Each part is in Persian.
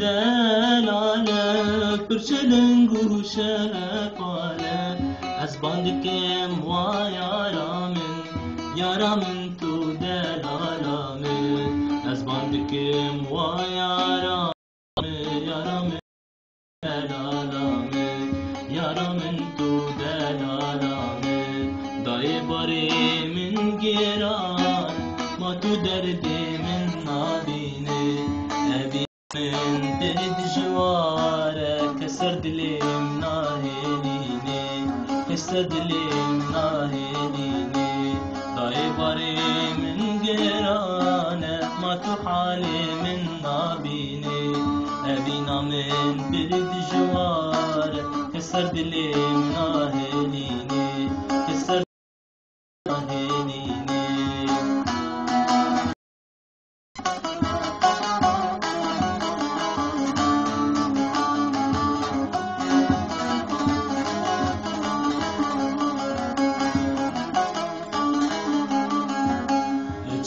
دلاله پرچلنگو شقاله از باندکم و یارامن تو دلالامه از باندکم و یارامن دلالامه یارامن تو دلالامه دای باری من گیران ما تو درد من نابینه ابی من درد جواره کسر دلیم ناهلینه کسر دلیم ناهلینه دای باری من گیرانه ما تو حالی من نابینه ابی نامن درد جواره کسر دلیم ناهلینه کسر ناهلینه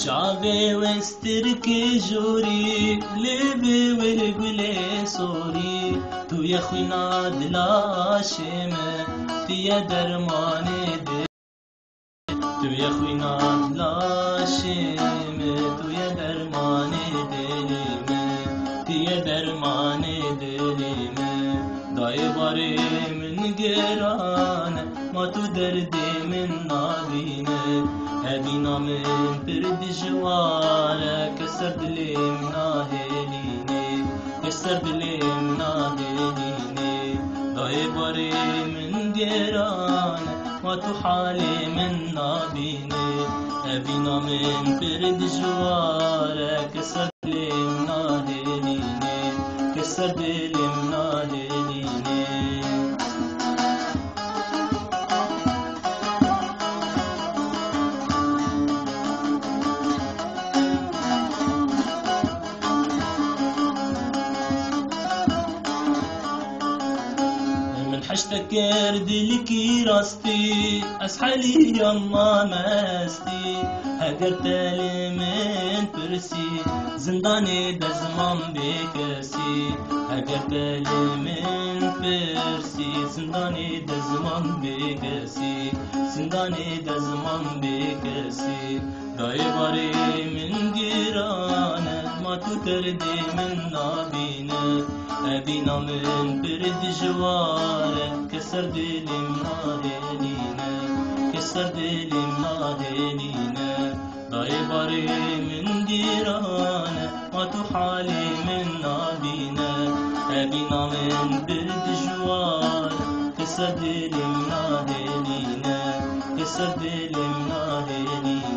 چاوه وسترکی جوری لبه ولگله سوری توی خوینا دلاشمه توی درمان دل توی خوینا دلاشمه توی درمان دلمه توی درمان دلمه دای باری من گرانه ما تو درد من نابینه ابی نامن پرد جواره کسر دلیم ناهلینه کسر دلیم ناهلینه دای باری من گرانه ما تو حالی من نابینه ابی نامن پرد جواره کسر دلیم ناهلینه کسر دلیم ناهلینه اشتكر دلكي راستي اسحلي يما مستي هجرت من برسي زنداني دزمان بكسي هجرت من برسي زنداني دزمان بكسي زنداني دزمان بكسي داي باري من جيرانه ما تردي من نابينه ابينا من برد جواره كسر دلم ناهلينا كسر دلم ناهلينا داي باري من ديرانه ما تحالي من نابينا ابينا من برد جواره كسر دلم ناهلينا كسر دلم ناهلينا